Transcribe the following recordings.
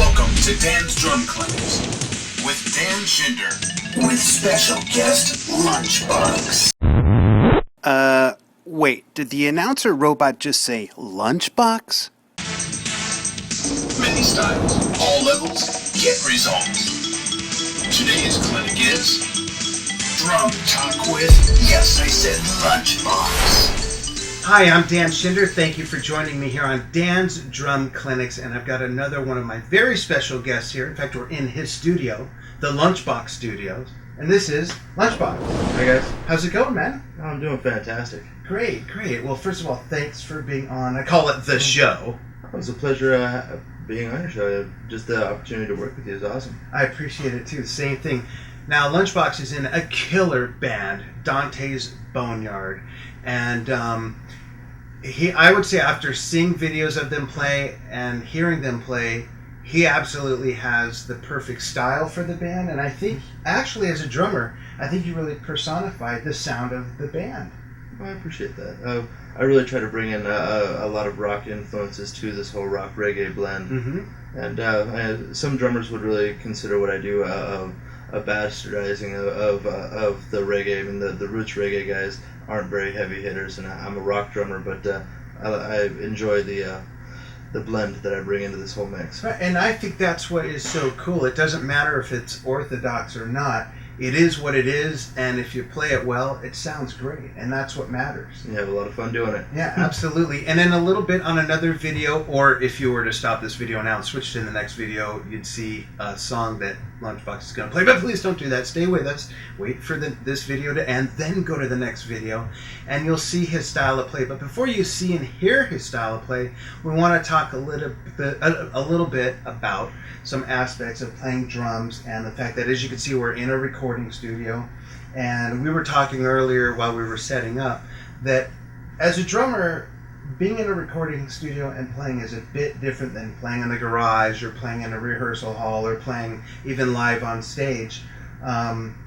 Welcome to Dan's Drum Clinics with Dan Schinder with special guest Lunchbox. Wait, did the announcer robot just say Lunchbox? Many styles, all levels, get results. Today's clinic is Drum Talk with, yes, I said Lunchbox. Hi, I'm Dan Schinder. Thank you for joining me here on Dan's Drum Clinics, and I've got another one of my very special guests here. In fact, we're in his studio, the Lunchbox Studios, and this is Lunchbox. Hey guys. How's it going, man? Oh, I'm doing fantastic. Great. Well, first of all, thanks for being on. I call it the show. It was a pleasure being on your show. Just the opportunity to work with you is awesome. I appreciate it too. Same thing. Now, Lunchbox is in a killer band, Dantes Boneyard, and I would say after seeing videos of them play and hearing them play, he absolutely has the perfect style for the band. And I think, actually, as a drummer, I think you really personified the sound of the band. Well, I appreciate that. I really try to bring in a lot of rock influences to this whole rock reggae blend. Mm-hmm. And some drummers would really consider what I do a bastardizing of the reggae. I mean, the roots reggae guys aren't very heavy hitters, and I'm a rock drummer, but I enjoy the blend that I bring into this whole mix. Right, and I think that's what is so cool. It doesn't matter if it's orthodox or not. It is what it is, and if you play it well, it sounds great, and that's what matters. You have a lot of fun doing it. Yeah, absolutely. And then a little bit on another video, or if you were to stop this video now and switch to the next video, you'd see a song that Lunchbox is going to play. But please don't do that. Stay with us. Wait for this video to end, then go to the next video, and you'll see his style of play. But before you see and hear his style of play, we want to talk a little bit about some aspects of playing drums and the fact that, as you can see, we're in a recording studio. And we were talking earlier while we were setting up that as a drummer, being in a recording studio and playing is a bit different than playing in the garage or playing in a rehearsal hall or playing even live on stage.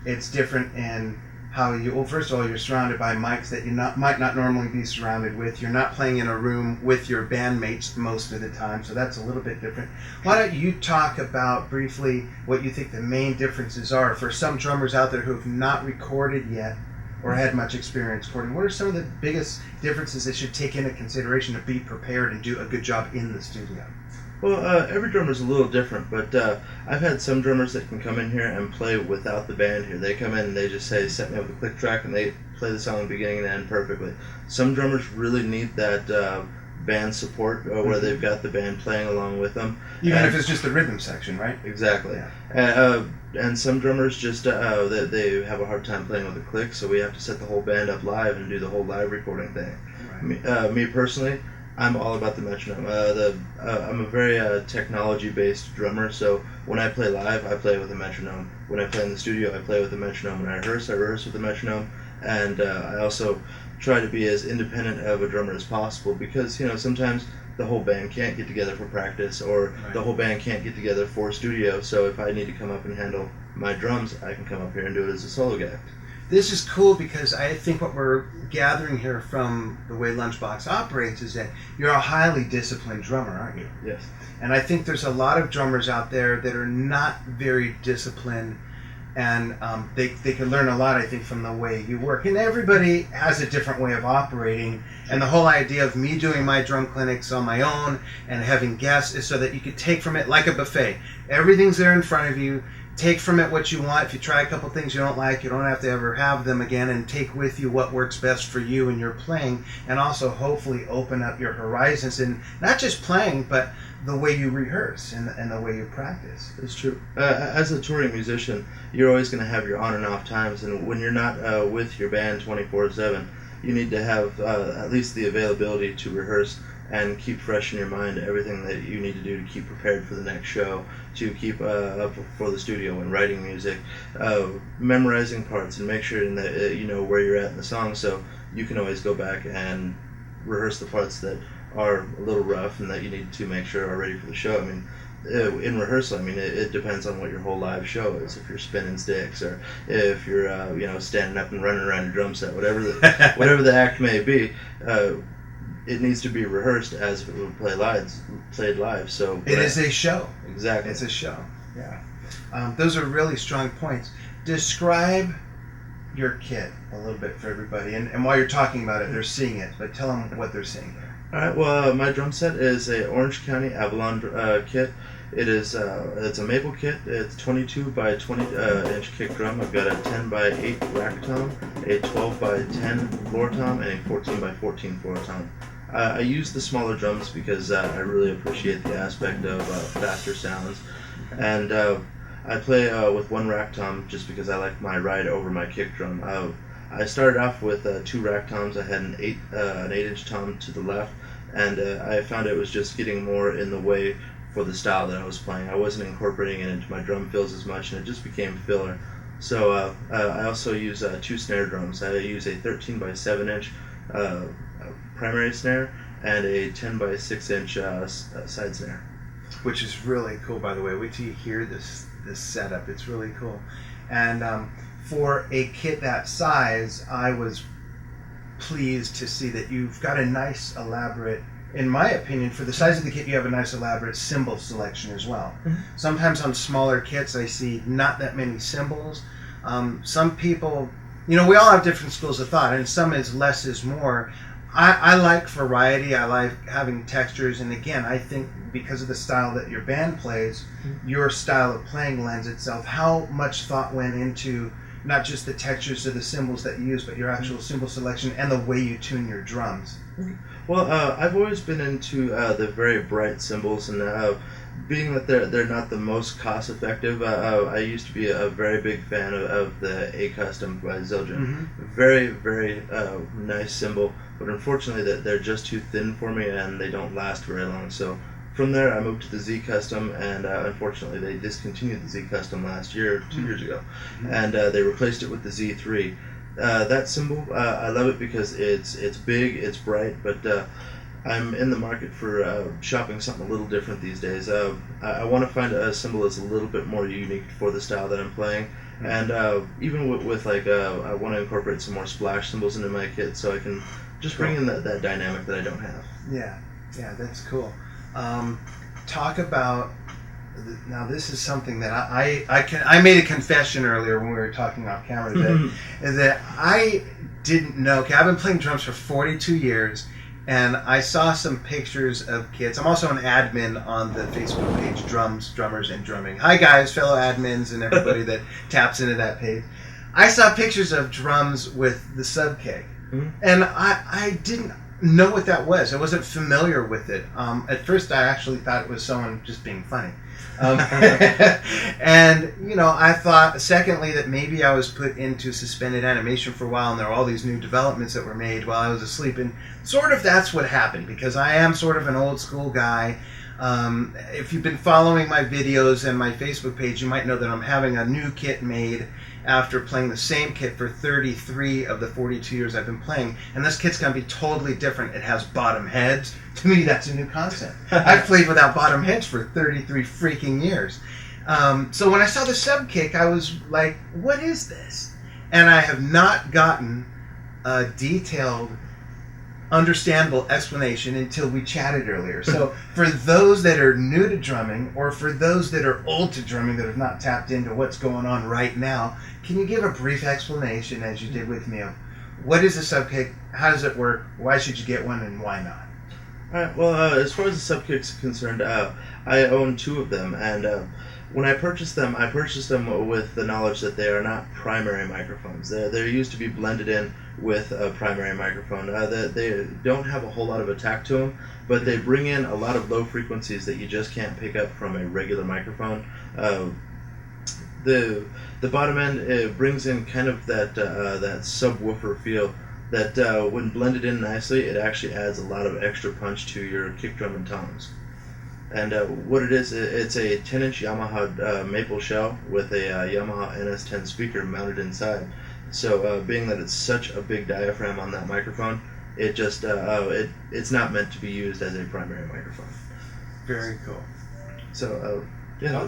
It's different in how well, first of all, you're surrounded by mics that you might not normally be surrounded with. You're not playing in a room with your bandmates most of the time, so that's a little bit different. Why don't you talk about briefly what you think the main differences are for some drummers out there who have not recorded yet or had much experience recording? What are some of the biggest differences they should take into consideration to be prepared and do a good job in the studio? Well, every drummer's a little different, but I've had some drummers that can come in here and play without the band here. They come in and they just say, set me up with a click track, and they play the song beginning and end perfectly. Some drummers really need that band support where they've got the band playing along with them. Even if it's just the rhythm section, right? Exactly. Yeah. And some drummers just, they have a hard time playing with a click, so we have to set the whole band up live and do the whole live recording thing. Right. Me personally, I'm all about the metronome. I'm a very technology-based drummer, so when I play live, I play with a metronome. When I play in the studio, I play with a metronome. When I rehearse with a metronome. And I also try to be as independent of a drummer as possible because, sometimes the whole band can't get together for practice or the whole band can't get together for studio. So if I need to come up and handle my drums, I can come up here and do it as a solo guy. This is cool because I think what we're gathering here from the way Lunchbox operates is that you're a highly disciplined drummer, aren't you? Yes. And I think there's a lot of drummers out there that are not very disciplined, and they can learn a lot, I think, from the way you work. And everybody has a different way of operating, and the whole idea of me doing my drum clinics on my own and having guests is so that you could take from it like a buffet. Everything's there in front of you. Take from it what you want. If you try a couple things you don't like, you don't have to ever have them again, and take with you what works best for you and your playing, and also hopefully open up your horizons in not just playing, but the way you rehearse and the way you practice. It's true. As a touring musician, you're always going to have your on and off times, and when you're not with your band 24/7, you need to have at least the availability to rehearse and keep fresh in your mind everything that you need to do to keep prepared for the next show, to keep up for the studio and writing music, memorizing parts, and make sure that you know where you're at in the song, so you can always go back and rehearse the parts that are a little rough and that you need to make sure are ready for the show. I mean, in rehearsal, I mean, it depends on what your whole live show is. If you're spinning sticks, or if you're, standing up and running around your drum set, whatever the act may be. it needs to be rehearsed as if it would played live. So it is a show. Exactly. It's a show. Yeah. Those are really strong points. Describe your kit a little bit for everybody, and while you're talking about it, they're seeing it, but tell them what they're seeing. All right. Well, my drum set is a Orange County Avalon kit. It is it's a maple kit. It's 22 by 20 inch kick drum. I've got a 10 by 8 rack tom, a 12 by 10 floor tom, and a 14 by 14 floor tom. I use the smaller drums because I really appreciate the aspect of faster sounds, and I play with one rack tom just because I like my ride over my kick drum. I started off with 2 rack toms. I had an 8-inch tom to the left, and I found it was just getting more in the way for the style that I was playing. I wasn't incorporating it into my drum fills as much, and it just became filler. So I also use 2 snare drums. I use a 13 by 7-inch primary snare and a 10 by 6-inch side snare. Which is really cool, by the way. Wait till you hear this setup. It's really cool. And for a kit that size, I was pleased to see that you've got a nice elaborate, in my opinion, for the size of the kit, you have a nice elaborate cymbal selection as well. Mm-hmm. Sometimes on smaller kits, I see not that many cymbals. Some people, we all have different schools of thought, and some is less is more. I like variety. I like having textures, and again, I think because of the style that your band plays, your style of playing lends itself. How much thought went into not just the textures of the cymbals that you use, but your actual cymbal selection and the way you tune your drums? Well, I've always been into the very bright cymbals, and being that they're not the most cost effective, I used to be a very big fan of the A Custom by Zildjian. Mm-hmm. Very, very nice cymbal, but unfortunately they're just too thin for me and they don't last very long. So from there I moved to the Z Custom, and unfortunately they discontinued the Z Custom last year, 2 years ago, and they replaced it with the Z3. That cymbal, I love it because it's big, it's bright, but I'm in the market for shopping something a little different these days. I want to find a cymbal that's a little bit more unique for the style that I'm playing, and even with like I want to incorporate some more splash cymbals into my kit so I can just bring in that dynamic that I don't have. Yeah, that's cool. Talk about. Now this is something that I made a confession earlier when we were talking off camera that I didn't know. Okay, I've been playing drums for 42 years, and I saw some pictures of kits. I'm also an admin on the Facebook page Drums, Drummers, and Drumming. Hi guys, fellow admins and everybody that taps into that page. I saw pictures of drums with the sub kick, and I didn't know what that was. I wasn't familiar with it. At first I actually thought it was someone just being funny. And I thought secondly that maybe I was put into suspended animation for a while, and there were all these new developments that were made while I was asleep, and sort of that's what happened, because I am sort of an old school guy. If you've been following my videos and my Facebook page, you might know that I'm having a new kit made after playing the same kit for 33 of the 42 years I've been playing, and this kit's going to be totally different. It has bottom heads. To me, that's a new concept. I've played without bottom heads for 33 freaking years. So when I saw the sub kick, I was like, what is this? And I have not gotten a detailed, understandable explanation until we chatted earlier. So for those that are new to drumming, or for those that are old to drumming that have not tapped into what's going on right now, can you give a brief explanation, as you did with me, of what is a sub kick, how does it work, why should you get one, and why not? Alright, well, as far as the sub kicks are concerned, I own 2 of them, and when I purchased them with the knowledge that they are not primary microphones. They're used to be blended in with a primary microphone. They don't have a whole lot of attack to them, but they bring in a lot of low frequencies that you just can't pick up from a regular microphone. The bottom end brings in kind of that subwoofer feel that when blended in nicely, it actually adds a lot of extra punch to your kick drum and toms. And what it is, it's a 10-inch Yamaha maple shell with a Yamaha NS10 speaker mounted inside. So being that it's such a big diaphragm on that microphone, it just it's not meant to be used as a primary microphone. Very cool. So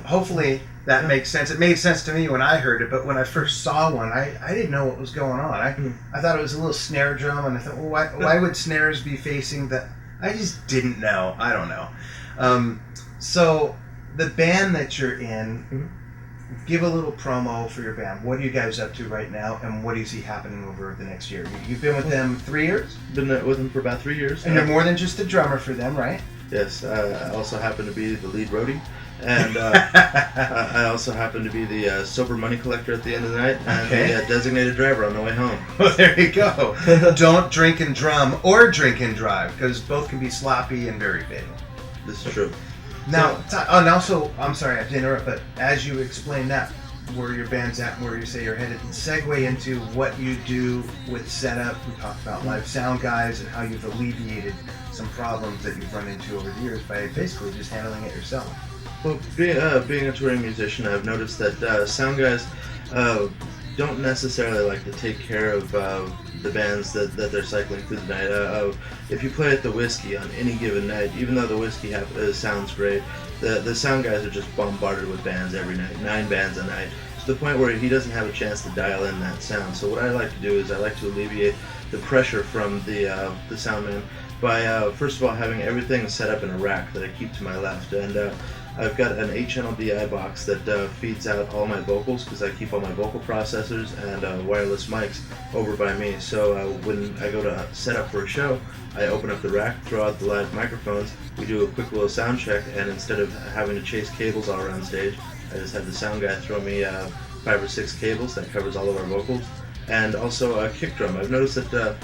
hopefully that makes sense. It made sense to me when I heard it, but when I first saw one, I didn't know what was going on. I thought it was a little snare drum, and I thought, well, why would snares be facing the I just didn't know. I don't know. So the band that you're in, give a little promo for your band. What are you guys up to right now, and what do you see happening over the next year? You've been with them 3 years? Been with them for about 3 years. And you're more than just a drummer for them, right? Yes, I also happen to be the lead roadie, and I also happen to be the sober money collector at the end of the night, and the designated driver on the way home. Well, there you go. Don't drink and drum or drink and drive, because both can be sloppy and very fatal. This is true. Now, and also, I'm sorry I have to interrupt, but as you explain that, where your band's at and where you say you're headed, segue into what you do with setup. We talked about live sound guys and how you've alleviated some problems that you've run into over the years by basically just handling it yourself. Well, being a touring musician, I've noticed that sound guys don't necessarily like to take care of the bands that they're cycling through the night. If you play at the Whiskey on any given night, even though the Whiskey sounds great, the sound guys are just bombarded with bands every night, 9 bands a night, to the point where he doesn't have a chance to dial in that sound. So what I like to do is I like to alleviate the pressure from the sound man by first of all having everything set up in a rack that I keep to my left, and I've got an 8-channel DI box that feeds out all my vocals, because I keep all my vocal processors and wireless mics over by me. So when I go to set up for a show, I open up the rack, throw out the live microphones, we do a quick little sound check, and instead of having to chase cables all around stage, I just have the sound guy throw me 5 or 6 cables that covers all of our vocals, and also a kick drum. I've noticed that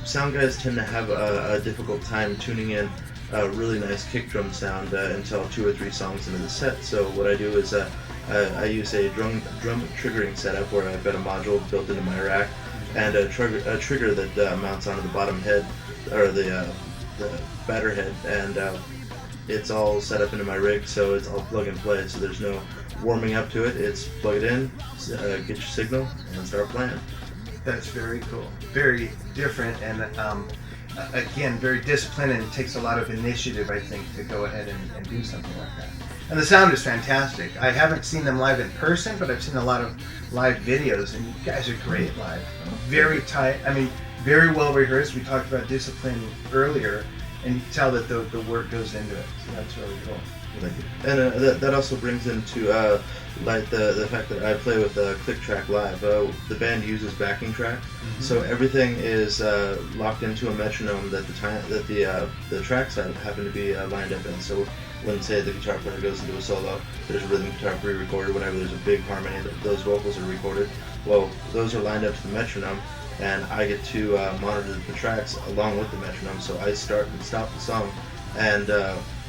sound guys tend to have a difficult time tuning in a really nice kick drum sound until 2 or 3 songs into the set. So what I do is I use a drum triggering setup where I've got a module built into my rack and a trigger that mounts onto the bottom head, or the batter head, and it's all set up into my rig, so it's all plug and play, so there's no warming up to it. It's plug it in, get your signal, and start playing. That's very cool. Very different, and again, very disciplined, and it takes a lot of initiative, I think, to go ahead and do something like that. And the sound is fantastic. I haven't seen them live in person, but I've seen a lot of live videos, and you guys are great live. Very tight. I mean, very well rehearsed. We talked about discipline earlier, and you can tell that the work goes into it. So that's really cool. Thank you. And that also brings into like the fact that I play with Click Track Live. The band uses backing track, so everything is locked into a metronome that the tracks happen to be lined up in. So when, say, the guitar player goes into a solo, there's a rhythm guitar pre-recorded. Whenever there's a big harmony, those vocals are recorded. Well, those are lined up to the metronome, and I get to monitor the tracks along with the metronome. So I start and stop the song, and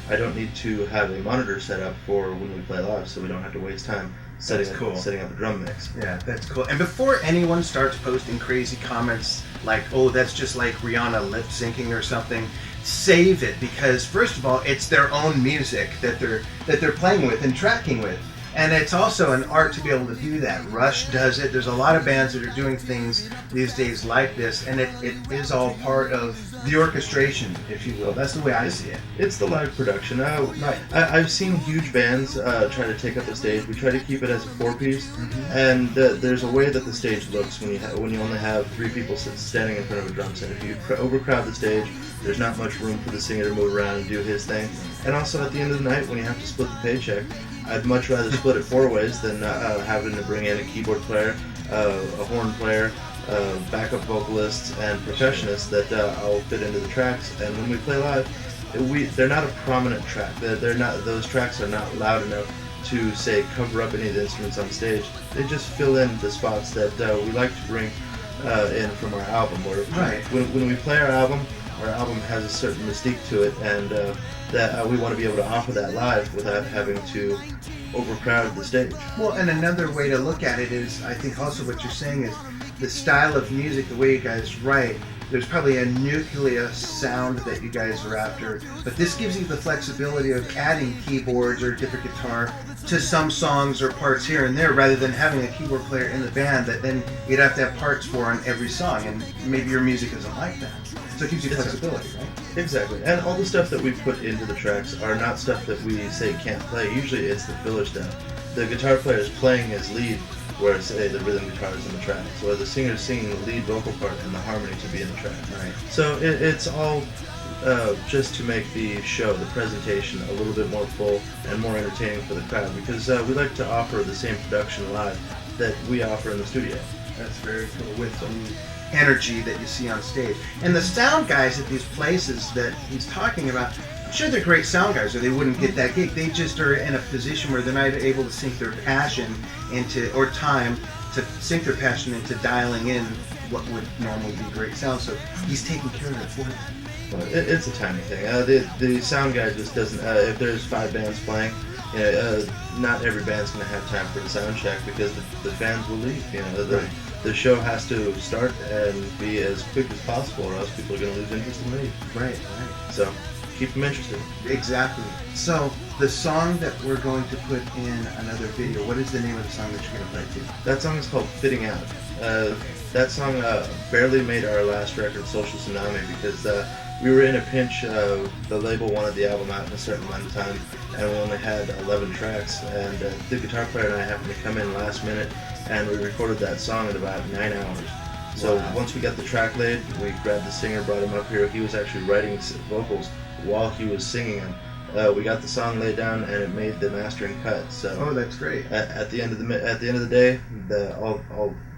I don't need to have a monitor set up for when we play live, so we don't have to waste time setting up the drum mix. Yeah, that's cool. And before anyone starts posting crazy comments like, oh, that's just like Rihanna lip syncing or something, save it, because first of all, it's their own music that they're playing with and tracking with. And it's also an art to be able to do that. Rush does it. There's a lot of bands that are doing things these days like this, and it is all part of the orchestration, if you will. That's the way I see it. It's the live production. Right. I've seen huge bands try to take up the stage. We try to keep it as a 4-piece, and there's a way that the stage looks when you only have 3 people standing in front of a drum set. If you overcrowd the stage, there's not much room for the singer to move around and do his thing. And also at the end of the night, when you have to split the paycheck, I'd much rather split it 4 ways than having to bring in a keyboard player, a horn player, backup vocalists, and percussionists that I'll fit into the tracks. And when we play live, they're not a prominent track. Those tracks are not loud enough to, say, cover up any of the instruments on stage. They just fill in the spots that we like to bring in from our album. When we play our album has a certain mystique to it, and that we want to be able to offer that live without having to overcrowd the stage. Well, and another way to look at it is, I think also what you're saying is the style of music, the way you guys write, there's probably a nucleus sound that you guys are after, but this gives you the flexibility of adding keyboards or different guitar to some songs or parts here and there, rather than having a keyboard player in the band that then you'd have to have parts for on every song, and maybe your music isn't like that. So it gives you flexibility, right? Exactly. And all the stuff that we put into the tracks are not stuff that we say can't play. Usually it's the filler stuff. The guitar player is playing his lead, whereas, say, the rhythm guitar is in the track. So the singer is singing the lead vocal part and the harmony to be in the track. Right. So it's all just to make the show, the presentation, a little bit more full and more entertaining for the crowd, because we like to offer the same production live that we offer in the studio. That's very cool, with the energy that you see on stage. And the sound guys at these places that he's talking about, I'm sure they're great sound guys or they wouldn't get that gig. They just are in a position where they're not able to sink their passion into, or time to sink their passion into dialing in what would normally be great sound. So he's taking care of it for them. Well, it's a tiny thing. The sound guy just doesn't, if there's 5 bands playing, not every band's going to have time for the sound check because the fans will leave. The show has to start and be as quick as possible, or else people are going to lose interest and leave. Right. So keep them interested. Exactly. So the song that we're going to put in another video, what is the name of the song that you're going to play to? That song is called Fitting Out. That song barely made our last record, Social Tsunami, because we were in a pinch. The label wanted the album out in a certain amount of time, and we only had 11 tracks. And the guitar player and I happened to come in last minute, and we recorded that song in about 9 hours. So once we got the track laid, we grabbed the singer, brought him up here. He was actually writing vocals while he was singing them. We got the song laid down, and it made the mastering cut. So that's great. At the end of the day,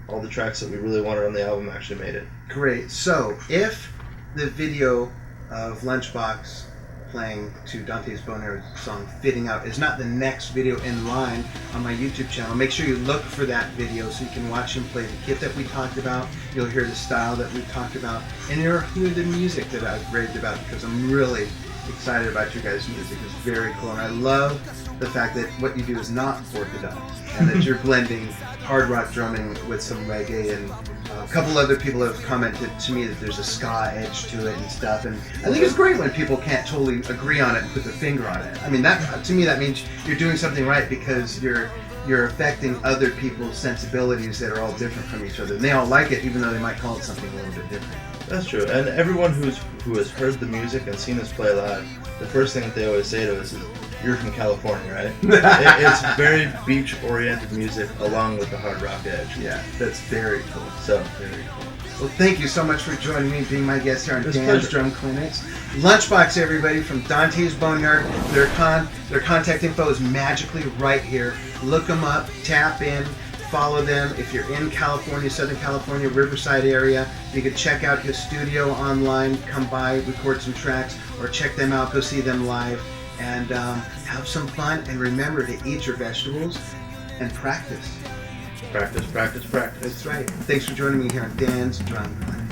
all the tracks that we really wanted on the album actually made it. Great. So if the video of Lunchbox playing to Dantes Boneyard's song Fitting Out is not the next video in line on my YouTube channel, make sure you look for that video so you can watch him play the kit that we talked about. You'll hear the style that we talked about, and you'll hear the music that I've raved about, because I'm really excited about your guys' music. It's very cool, and I love the fact that what you do is not orthodox, and that you're blending hard rock drumming with some reggae, and a couple other people have commented to me that there's a ska edge to it and stuff, and I think it's great when people can't totally agree on it and put their finger on it. I mean, that to me that means you're doing something right, because you're affecting other people's sensibilities that are all different from each other, and they all like it, even though they might call it something a little bit different. That's true, and everyone who has heard the music and seen us play live, the first thing that they always say to us is, "You're from California, right?" It's very beach-oriented music along with the hard rock edge. Yeah, that's very cool. So very cool. Well, thank you so much for joining me, being my guest here on It's Dan's pleasure. Drum Clinics. Lunchbox, everybody, from Dantes Boneyard. Their contact info is magically right here. Look them up, tap in, follow them. If you're in California, Southern California, Riverside area, you can check out his studio online, come by, record some tracks, or check them out, go see them live, and have some fun. And remember to eat your vegetables and practice. practice. That's right. Thanks for joining me here on Dan's Drum Clinic.